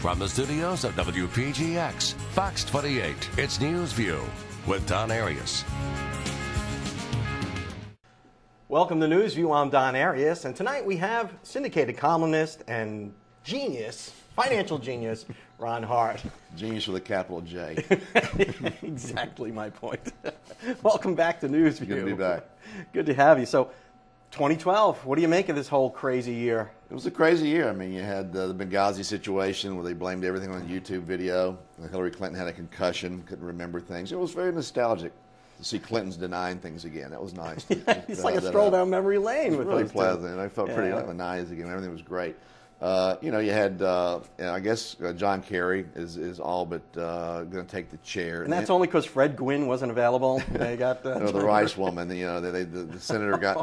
From the studios of WPGX, Fox 28, it's NewsView with Don Arias. Welcome to NewsView. I'm Don Arias, and tonight we have syndicated columnist and genius, financial genius, Ron Hart. Genius with a capital J. Exactly my point. Welcome back to NewsView. Good to be back. Good to have you. So, 2012, what do you make of this whole crazy year? It was a crazy year. I mean, you had the Benghazi situation where they blamed everything on a YouTube video. Hillary Clinton had a concussion, couldn't remember things. It was very nostalgic to see Clinton's denying things again. That was nice. It's like a stroll down memory lane with really those pleasant. two. I felt pretty like the 90s again. Everything was great. You had, I guess, John Kerry is all but going to take the chair. And that's only because Fred Gwynn wasn't available. They got the Rice woman. The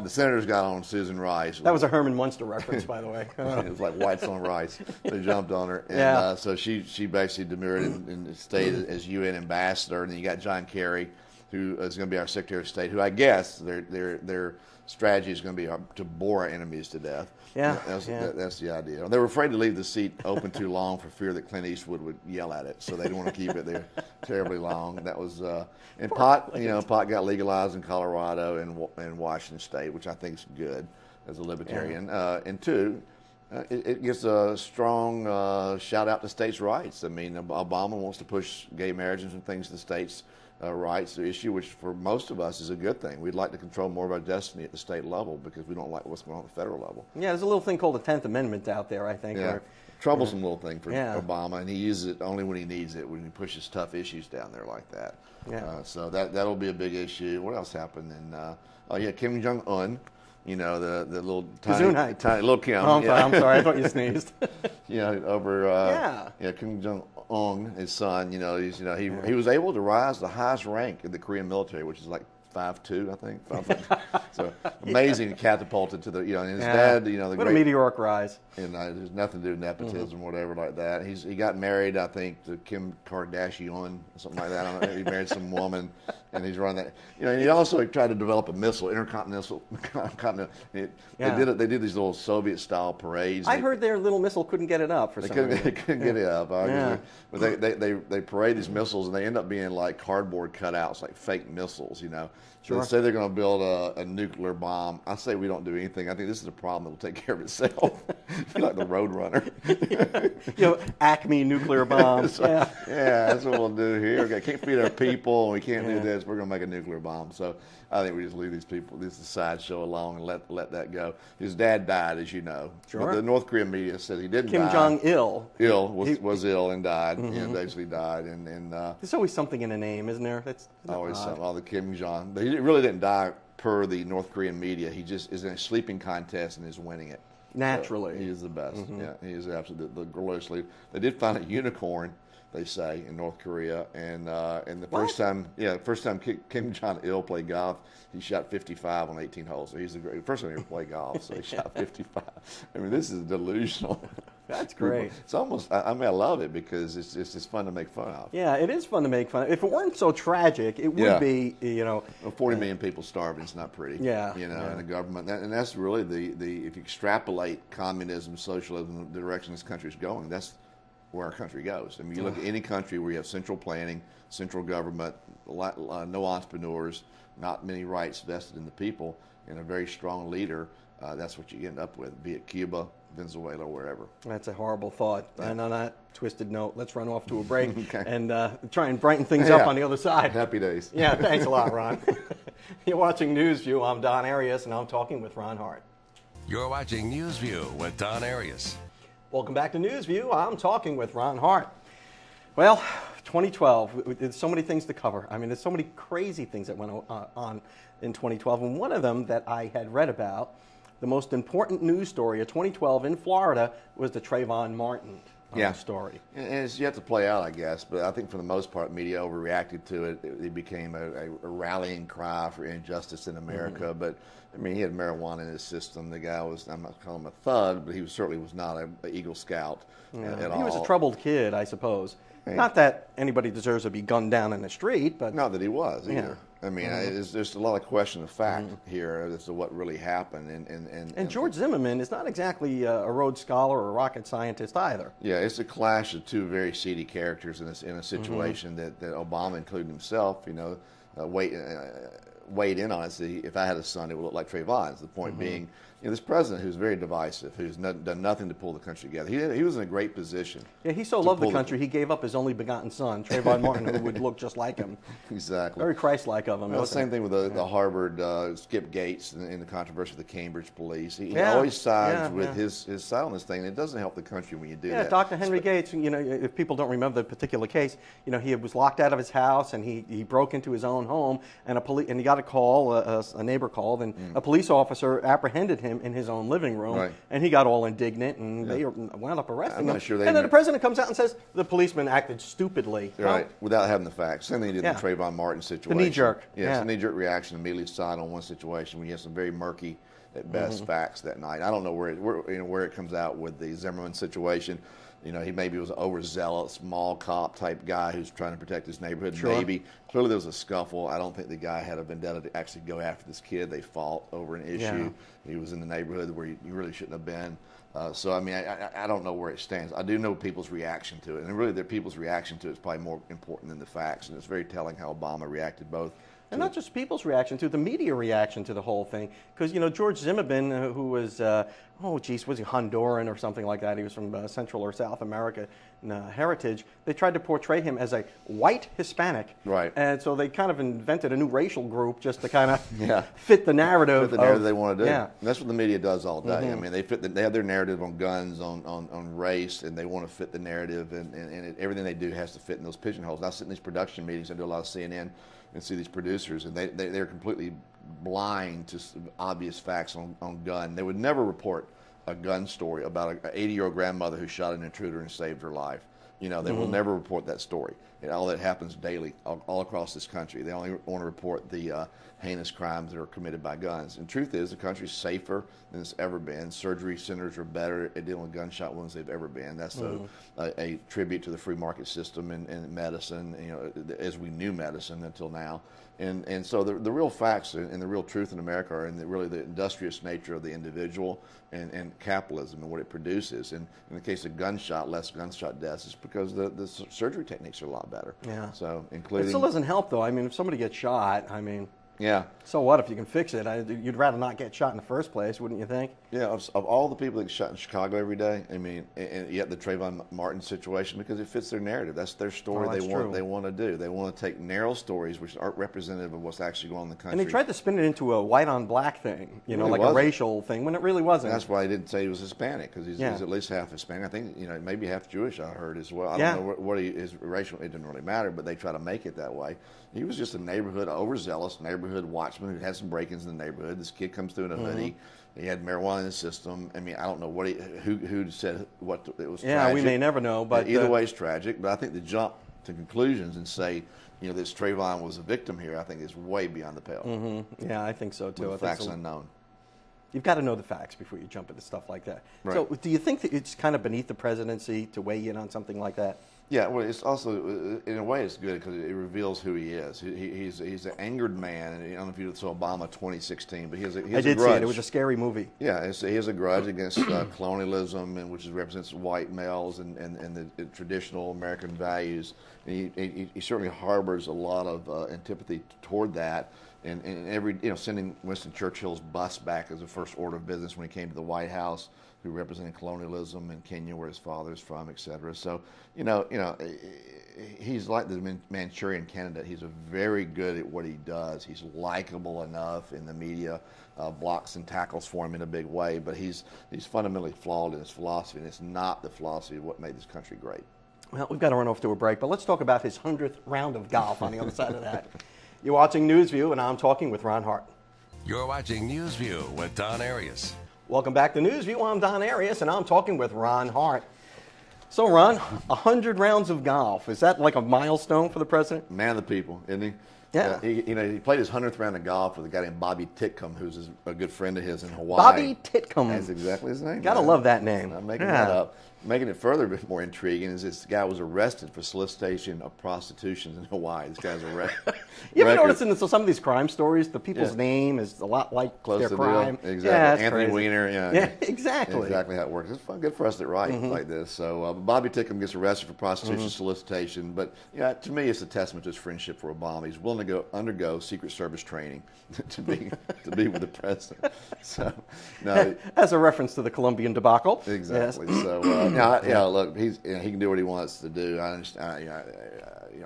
senators got on Susan Rice. That was a Herman Munster reference, by the way. It was like whites on rice. They jumped on her, and so she basically demurred and stayed as UN ambassador. And then you got John Kerry, who is going to be our Secretary of State, who I guess their strategy is going to be to bore our enemies to death. Yeah, that's the idea. They were afraid to leave the seat open too long for fear that Clint Eastwood would yell at it, so they didn't want to keep it there terribly long. That was and pot got legalized in Colorado and Washington State, which I think is good as a libertarian. And two, it gives a strong shout out to states' rights. I mean, Obama wants to push gay marriages and things to the states' rights issue, which for most of us is a good thing. We'd like to control more of our destiny at the state level because we don't like what's going on at the federal level. Yeah, there's a little thing called the 10th Amendment out there, I think. Yeah, troublesome little thing for Obama, and he uses it only when he needs it, when he pushes tough issues down there like that. Yeah. So that'll be a big issue. What else happened? And Kim Jong-un. You know, the little tiny little Kim. Oh, I'm sorry, I thought you sneezed. Kim Jong-un, his son. He was able to rise to the highest rank in the Korean military, which is like 5'2", I think. So amazing, catapulted to the and his dad. What a meteoric rise. And there's nothing to do with nepotism or whatever like that. He got married, I think, to Kim Kardashian, something like that. I don't know. He married some woman, and he's running that. And he also tried to develop a missile, intercontinental. They did these little Soviet-style parades. I heard their little missile couldn't get it up for some reason. They couldn't get it up. But they parade these missiles, and they end up being like cardboard cutouts, like fake missiles. So they say they're going to build a nuclear bomb. I say we don't do anything. I think this is a problem that will take care of itself. Like the Roadrunner. Acme nuclear bombs. That's what we'll do here. Okay, can't feed our people, and we can't do this. We're going to make a nuclear bomb. So I think we just leave these people, this sideshow alone, and let that go. His dad died, as you know. Sure. But the North Korean media said he didn't die. Kim Jong-il. Was ill and died. Basically died. And there's always something in a name, isn't there? That's always something. All the Kim Jong. But he really didn't die per the North Korean media. He just is in a sleeping contest and is winning it. Naturally. So he is the best. Yeah, he is absolutely the gloriously. They did find a unicorn, they say, in North Korea, and the first time Kim Jong-il played golf, he shot 55 on 18 holes. So he's the first time he ever played golf, so he shot 55. I mean, this is delusional. That's great. It's almost. I love it because it's just fun to make fun of. Yeah, it is fun to make fun of. If it weren't so tragic, it would be. 40 million people starving. It's not pretty. And the government, and that's really the if you extrapolate communism, socialism, the direction this country is going, that's where our country goes. I mean, you look at any country where you have central planning, central government, no entrepreneurs, not many rights vested in the people, and a very strong leader. That's what you end up with, be it Cuba, Venezuela, wherever. That's a horrible thought. Yeah. And on that twisted note, let's run off to a break okay. and try and brighten things up on the other side. Happy days. Yeah, thanks a lot, Ron. You're watching NewsView. I'm Don Arias, and I'm talking with Ron Hart. You're watching NewsView with Don Arias. Welcome back to NewsView. I'm talking with Ron Hart. Well, 2012, there's so many things to cover. I mean, there's so many crazy things that went on in 2012, and one of them that I had read about, the most important news story of 2012 in Florida, was the Trayvon Martin story. And you have to play out, I guess, but I think for the most part, media overreacted to it. It became a rallying cry for injustice in America. But I mean, he had marijuana in his system. The guy was, I'm not calling him a thug, but he certainly was not an Eagle Scout at all. He was a troubled kid, I suppose. Right. Not that anybody deserves to be gunned down in the street, but not that he was either. Yeah. I mean, there's a lot of question of fact here as to what really happened. And George Zimmerman is not exactly a Rhodes Scholar or a rocket scientist either. Yeah, it's a clash of two very seedy characters in a situation that Obama, including himself, weighed in on it. See, if I had a son, it would look like Trayvon's. The point being, this president who's very divisive, who's done nothing to pull the country together. He was in a great position. Yeah, he so loved the country, he gave up his only begotten son, Trayvon Martin, who would look just like him. Exactly. Very Christ-like of him. Well, same thing with the Harvard Skip Gates in the controversy of the Cambridge police. He always sides with his side on this thing. And it doesn't help the country when you do that. Yeah, Dr. Henry Gates, if people don't remember the particular case, he was locked out of his house and he broke into his own home and he got a call, a neighbor called, and a police officer apprehended him in his own living room, and he got all indignant, and they wound up arresting him. Sure and then the president comes out and says the policeman acted stupidly. Right, without having the facts. Same thing he did in the Trayvon Martin situation. The knee-jerk. Yes, a knee-jerk reaction, immediately side on one situation when you have some very murky, at best, facts that night. I don't know where it comes out with the Zimmerman situation. He maybe was an overzealous, mall cop type guy who's trying to protect his neighborhood. Sure. Maybe. Clearly there was a scuffle. I don't think the guy had a vendetta to actually go after this kid. They fought over an issue. Yeah. He was in the neighborhood where he really shouldn't have been. So, I mean, I don't know where it stands. I do know people's reaction to it. And really, people's reaction to it is probably more important than the facts. And it's very telling how Obama reacted both. And not just people's reaction to it, the media reaction to the whole thing. Because, George Zimmerman, who was, was he Honduran or something like that? He was from Central or South America heritage. They tried to portray him as a white Hispanic. Right. And so they kind of invented a new racial group just to kind of fit the narrative. Fit the narrative they want to do. Yeah. And that's what the media does all day. I mean, they have their narrative on guns, on race, and they want to fit the narrative, and everything they do has to fit in those pigeonholes. I sit in these production meetings, I do a lot of CNN, and see these producers, and they're completely blind to obvious facts on gun. They would never report a gun story about an 80-year-old grandmother who shot an intruder and saved her life. They will never report that story. All that happens daily all across this country. They only want to report the heinous crimes that are committed by guns. And truth is, the country's safer than it's ever been. Surgery centers are better at dealing with gunshot wounds than they've ever been. That's a tribute to the free market system and medicine, as we knew medicine until now. And so the real facts and the real truth in America are in really the industrious nature of the individual and capitalism and what it produces. And in the case of less gunshot deaths, it's because the surgery techniques are a lot better. Yeah. So It including. still doesn't help, though. I mean, if somebody gets shot, Yeah. so what if you can fix it? You'd rather not get shot in the first place, wouldn't you think? Yeah, of all the people that get shot in Chicago every day, I mean, and yet the Trayvon Martin situation, because it fits their narrative. That's their story. That's true. They want to do. They want to take narrow stories which aren't representative of what's actually going on in the country. And they tried to spin it into a white on black thing, It like wasn't. a racial thing, when it really wasn't. And that's why I didn't say he was Hispanic, because he's at least half Hispanic. I think, maybe half Jewish, I heard as well. I don't know what his racial, it didn't really matter, but they try to make it that way. He was just a overzealous neighborhood watchman who had some break-ins in the neighborhood. This kid comes through in a hoodie. He had marijuana in his system. I mean, I don't know who said what it was. Yeah, tragic. we may never know. But either way, it's tragic. But I think the jump to conclusions and say, this Trayvon was a victim here, I think is way beyond the pale. Yeah, I think so too. With facts unknown. You've got to know the facts before you jump into stuff like that. Right. So, do you think that it's kind of beneath the presidency to weigh in on something like that? Yeah, well, it's also, in a way, it's good because it reveals who he is. He's an angered man. And I don't know if you saw Obama 2016, but he has a grudge. I did see it. It was a scary movie. Yeah, he has a grudge against colonialism, which represents white males and the traditional American values. And he certainly harbors a lot of antipathy toward that. And every, sending Winston Churchill's bus back as a first order of business when he came to the White House, who represented colonialism in Kenya, where his father's from, et cetera. So, he's like the Manchurian candidate. He's very good at what he does. He's likable enough in the media, blocks and tackles for him in a big way. But he's fundamentally flawed in his philosophy, and it's not the philosophy of what made this country great. Well, we've got to run off to a break, but let's talk about his 100th round of golf on the other side of that. You're watching NewsView, and I'm talking with Ron Hart. You're watching NewsView with Don Arias. Welcome back to NewsView. I'm Don Arias, and I'm talking with Ron Hart. So, Ron, 100 rounds of golf. Is that like a milestone for the president? Man of the people, isn't he? Yeah. He played his 100th round of golf with a guy named Bobby Titcomb, who's a good friend of his in Hawaii. Bobby Titcomb. That's exactly his name. Gotta love that name. I'm making that up. Making it further a bit more intriguing is this guy was arrested for solicitation of prostitutions in Hawaii. This guy's arrested. You ever notice in some of these crime stories, the people's name is a lot like Close their to crime? Deal. Exactly. Yeah, Anthony crazy. Weiner. Yeah, exactly. Exactly how it works. It's fun, good for us that write like this. So Bobby Titcomb gets arrested for prostitution solicitation, but to me, it's a testament to his friendship for Obama. He's willing to undergo Secret Service training to be with the president. So, no, as a reference to the Colombian debacle. Exactly. Yes. So, look, he can do what he wants to do. I understand.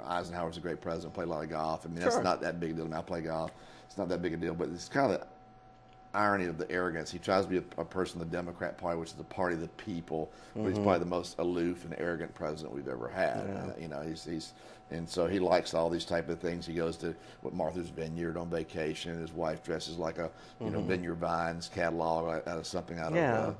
Eisenhower's a great president. Played a lot of golf. I mean, that's not that big a deal. I mean, I play golf. It's not that big a deal, but it's kind of the irony of the arrogance. He tries to be a person of the Democrat Party, which is the party of the people, but he's probably the most aloof and arrogant president we've ever had. He's and so he likes all these type of things. He goes to Martha's Vineyard on vacation. His wife dresses like a Vineyard Vines catalog out of something out of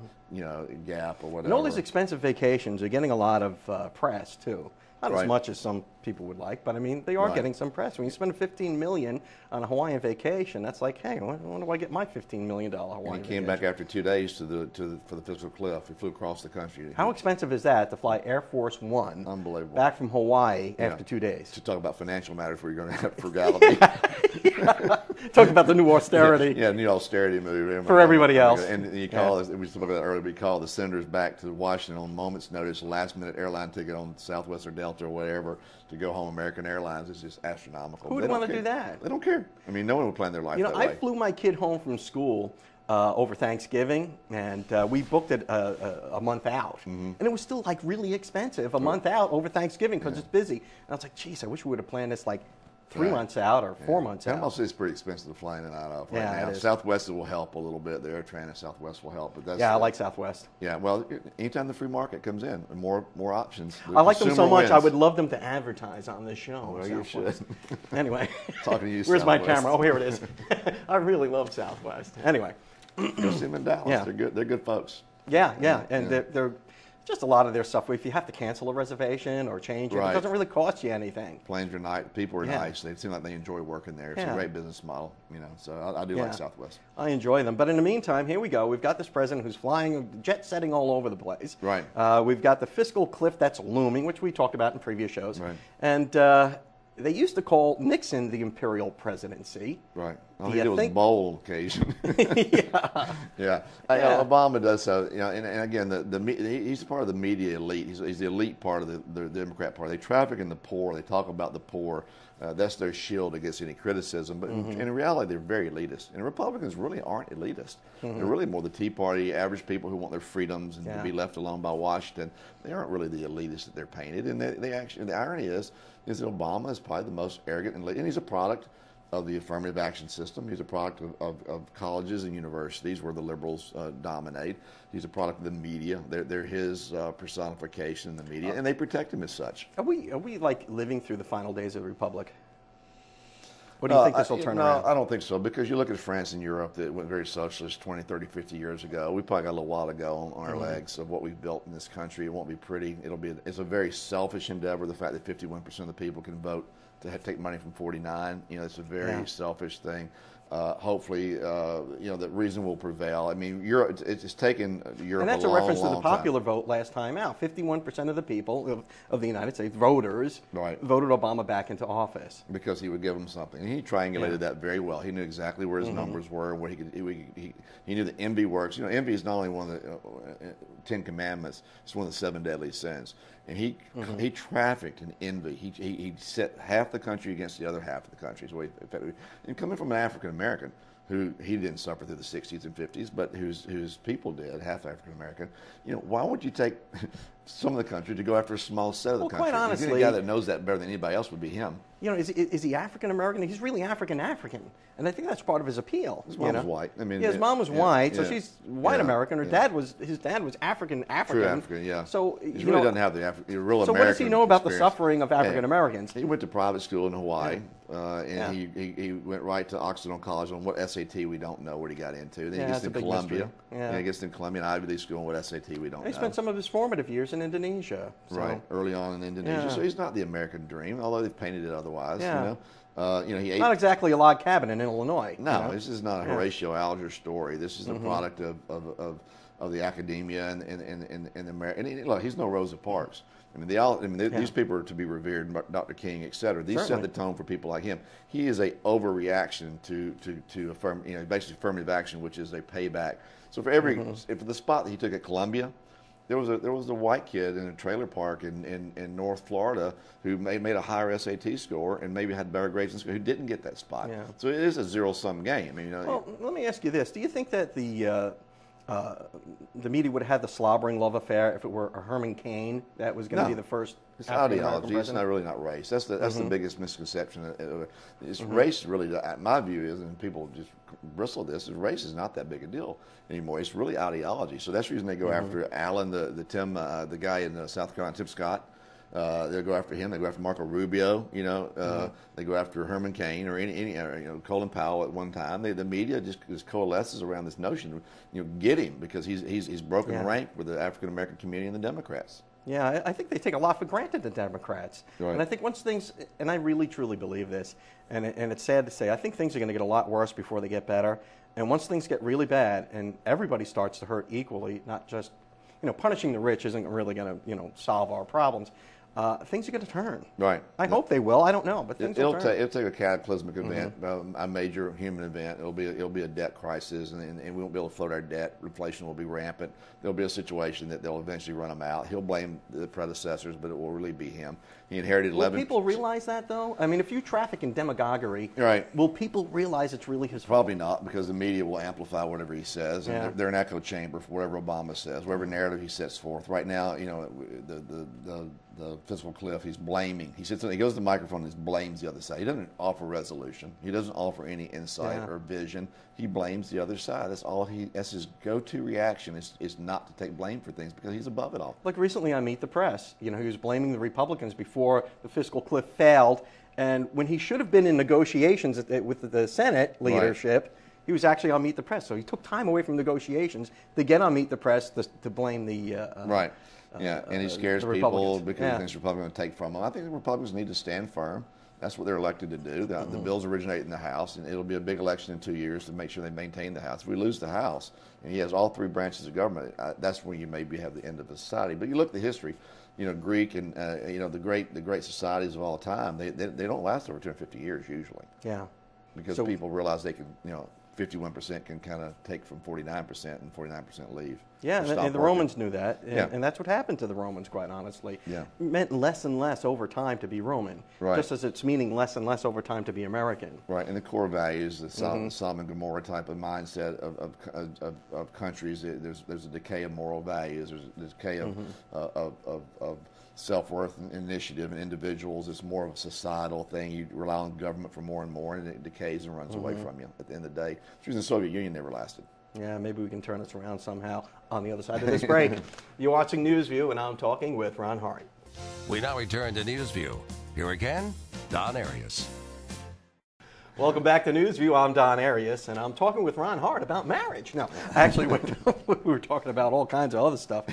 Gap or whatever. And all these expensive vacations are getting a lot of press too. Not as Right. much as some people would like, but I mean, they are getting some press. When you spend $15 million on a Hawaiian vacation, that's like, hey, when do I get my $15 million Hawaiian And he vacation? came back after 2 days for the physical cliff. He flew across the country. How expensive is that to fly Air Force One Unbelievable. back from Hawaii after 2 days? To talk about financial matters where you're going to have frugality. Talk about the new austerity. Yeah, new austerity move. For everybody else. And you call this, we spoke about that earlier, we call the senators back to Washington on moment's notice, last minute airline ticket on Southwest or Delta or whatever to go home. American Airlines is just astronomical. Who would want to do that? They don't care. I mean, no one would plan their life that I way. flew my kid home from school over Thanksgiving, and we booked it a month out. And it was still like really expensive a month out over Thanksgiving because it's busy. And I was like, geez, I wish we would have planned this like 3 months out or 4 months out. Panama City's pretty expensive to fly in and out of right Yeah, now. it is. Southwest will help a little bit. The Air Tran and Southwest will help. But that's, Yeah, I like Southwest. Yeah, well, anytime the free market comes in, more options. I like them so consumer much, I wins. would love them to advertise on this show. Well, you Southwest. should. Anyway. Talking to you, Where's my Southwest. camera? Oh, here it is. I really love Southwest. Anyway. Go see them in Dallas. Yeah. They're good folks. Yeah. And they're just a lot of their stuff. If you have to cancel a reservation or change it, it Right. doesn't really cost you anything. Planes are nice. People are Yeah. nice. They seem like they enjoy working there. It's Yeah. a great business model, So I do like Southwest. I enjoy them. But in the meantime, here we go. We've got this president who's flying, jet setting all over the place. Right. We've got the fiscal cliff that's looming, which we talked about in previous shows. Right. And they used to call Nixon the imperial presidency. Right. All Do he you did was think- bowl on occasion. Yeah. Yeah. Obama does so. And again, he's part of the media elite. He's the elite part of the Democrat Party. They traffic in the poor. They talk about the poor. That's their shield against any criticism. But in reality, they're very elitist. And Republicans really aren't elitist. They're really more the Tea Party, average people who want their freedoms and to be left alone by Washington. They aren't really the elitists that they're painted. And they actually, the irony is that Obama is probably the most arrogant and he's a product of the affirmative action system. He's a product of colleges and universities where the liberals dominate. He's a product of the media. They're his personification in the media, and they protect him as such. Are we like living through the final days of the Republic? What do you think this will turn around? No, I don't think so, because you look at France and Europe that went very socialist 20, 30, 50 years ago. We probably got a little while to go on our legs of what we've built in this country. It won't be pretty. It's a very selfish endeavor, the fact that 51% of the people can vote to take money from 49. It's a very selfish thing. Hopefully, the reason will prevail. I mean, Europe, it's taken Europe And that's a a long, reference to the long popular time. vote last time out. 51% of the people of the United States, voters, Right. voted Obama back into office. Because he would give them something. And he triangulated that very well. He knew exactly where his numbers were, what he could. He knew that envy works. Envy is not only one of the 10 Commandments; it's one of the 7 deadly sins. And he trafficked in envy. He set half the country against the other half of the country. And coming from an African American who he didn't suffer through the 60s and 50s, but whose people did, half African American. Why would you take some of the country to go after a small set of the country? Quite honestly, the guy that knows that better than anybody else would be him. Is he African American? He's really African, and I think that's part of his appeal. His mom was white. I mean, his mom was white, so yeah, she's white American. His dad was African. True African, yeah. So he really doesn't have the real So American what does he know about the experience. suffering of African Americans? He went to private school in Hawaii. and he went right to Occidental College on what SAT we don't know what he got into. Then he gets to Columbia. Yeah, he gets to Columbia and Ivy League school on what SAT we don't know. He spent some of his formative years in Indonesia. So. Right, early on in Indonesia. Yeah. So he's not the American dream, although they've painted it otherwise. Yeah. He ate. Not exactly a log cabin in Illinois. No, this is not a Horatio Alger story. This is the product of the academia and America. And look, he's no Rosa Parks. I mean, these people are to be revered, Dr. King, et cetera. These set the tone for people like him. He is a overreaction to affirm, basically affirmative action, which is a payback. So for for the spot that he took at Columbia, there was a white kid in a trailer park in North Florida who made a higher SAT score and maybe had better grades in school who didn't get that spot. Yeah. So it is a zero-sum game. I mean, well, let me ask you this: do you think that the media would have had the slobbering love affair if it were a Herman Cain that was going to be the first? It's ideology. It's really not race. That's the biggest misconception. Race really, my view is, and people just bristle at this, is race is not that big a deal anymore. It's really ideology. So that's the reason they go after Allen, the guy in South Carolina, Tim Scott. They'll go after him. They go after Marco Rubio. They go after Herman Cain or any Colin Powell at one time. The media just coalesces around this notion. Get him because he's broken rank with the African American community and the Democrats. Yeah, I think they take a lot for granted, the Democrats. Right. And I think once things, and I really truly believe this, and it's sad to say, I think things are going to get a lot worse before they get better. And once things get really bad and everybody starts to hurt equally, not just, punishing the rich isn't really going to, solve our problems. Things are going to turn. Right. I hope they will. I don't know, but things will turn. It'll take a cataclysmic event, a major human event. It'll be a debt crisis, and we won't be able to float our debt. Inflation will be rampant. There'll be a situation that they'll eventually run him out. He'll blame the predecessors, but it will really be him. He inherited 11. Will people realize that, though? I mean, if you traffic in demagoguery, will people realize it's really his fault? Probably not, because the media will amplify whatever he says, and they're an echo chamber for whatever Obama says, whatever narrative he sets forth. Right now, the fiscal cliff, he's blaming. He goes to the microphone and blames the other side. He doesn't offer resolution. He doesn't offer any insight or vision. He blames the other side. That's his go-to reaction is not to take blame for things because he's above it all. Like recently on Meet the Press, he was blaming the Republicans before the fiscal cliff failed, and when he should have been in negotiations with the Senate leadership, he was actually on Meet the Press. So he took time away from negotiations to get on Meet the Press to blame the and he scares people because he thinks Republicans are going to take from them. I think the Republicans need to stand firm. That's what they're elected to do. The bills originate in the House, and it'll be a big election in 2 years to make sure they maintain the House. If we lose the House, and he has all three branches of government, that's when you maybe have the end of the society. But you look at the history, Greek and the great societies of all time. They don't last over 250 years usually. Yeah, because people realize they can 51% can kind of take from 49% and 49% leave. Yeah, and the Romans knew that, and that's what happened to the Romans, quite honestly. Yeah. It meant less and less over time to be Roman, just as it's meaning less and less over time to be American. Right, and the core values, the Sodom and Gomorrah type of mindset of countries, there's a decay of moral values, there's a decay of self-worth and initiative in individuals. It's more of a societal thing. You rely on government for more and more, and it decays and runs away from you at the end of the day. It's the reason the Soviet Union never lasted. Yeah, maybe we can turn this around somehow on the other side of this break. You're watching NewsView, and I'm talking with Ron Hart. We now return to NewsView. Here again, Don Arias. Welcome back to NewsView. I'm Don Arias, and I'm talking with Ron Hart about marriage. No, actually, we were talking about all kinds of other stuff.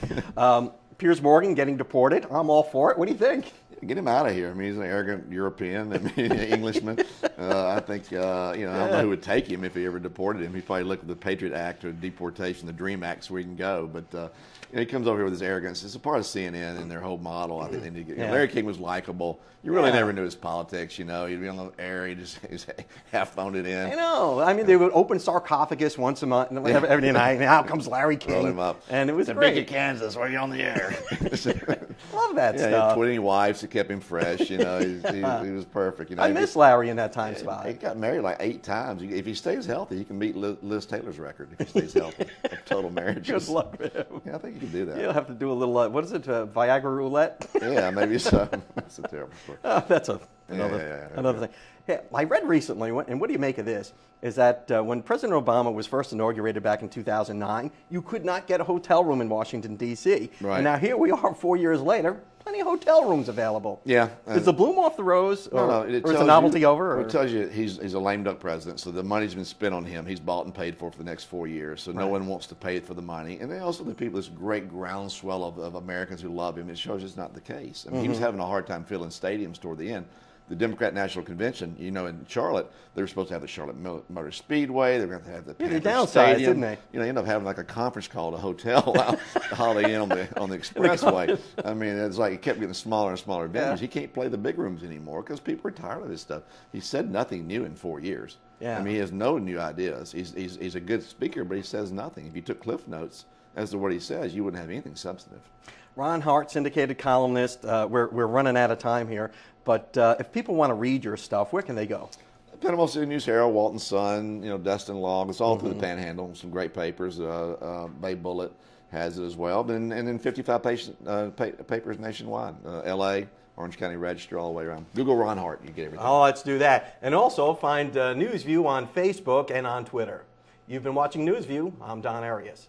Piers Morgan getting deported. I'm all for it. What do you think? Get him out of here. I mean, he's an arrogant European, Englishman. I think, I don't know who would take him if he ever deported him. He'd probably look at the Patriot Act or deportation, the DREAM Act, where he can go. But he comes over here with his arrogance. It's a part of CNN and their whole model. I think they need to get. Larry King was likable. You really never knew his politics. He'd be on the air. He just half phoned it in. I know. I mean, they would open sarcophagus once a month, and every night. And out comes Larry King. Roll him up. And it was great. great. Big Kansas, where are you on the air? Love that stuff. He had 20 wives that kept him fresh. He was perfect. I miss Larry in that time spot. He got married like 8 times. If he stays healthy, he can beat Liz Taylor's record if he stays healthy of total marriages. Good luck for him. Yeah, I think he can do that. He'll have to do a little, what is it, Viagra roulette? Yeah, maybe so. That's a terrible story. That's another thing. Yeah, I read recently, and what do you make of this, is that when President Obama was first inaugurated back in 2009, you could not get a hotel room in Washington, D.C. Right. And now here we are 4 years later, plenty of hotel rooms available. Yeah. Is the bloom off the rose, or is the tells novelty you, over? Or? It tells you he's a lame duck president, so the money's been spent on him. He's bought and paid for the next 4 years, so no one wants to pay for the money. And then also the people, this great groundswell of Americans who love him, it shows it's not the case. I mean, he was having a hard time filling stadiums toward the end. The Democrat National Convention, in Charlotte, they were supposed to have the Charlotte Motor Speedway. They were going to have the they Panther downsized, Stadium. didn't they? They ended up having like a conference call at a hotel out Holiday Inn on the expressway. I mean, it's like it kept getting smaller and smaller venues. Yeah. He can't play the big rooms anymore because people are tired of this stuff. He said nothing new in 4 years. Yeah. I mean, he has no new ideas. He's a good speaker, but he says nothing. If you took Cliff Notes as to what he says, you wouldn't have anything substantive. Ron Hart, syndicated columnist. We're running out of time here, but if people want to read your stuff, where can they go? Panama City News Herald, Walton Sun, Destin Log. It's all through the Panhandle. Some great papers. Bay Bullet has it as well, and then 55 papers nationwide. L.A., Orange County Register, all the way around. Google Ron Hart, you get everything. Oh, let's do that. And also find NewsView on Facebook and on Twitter. You've been watching NewsView. I'm Don Arias.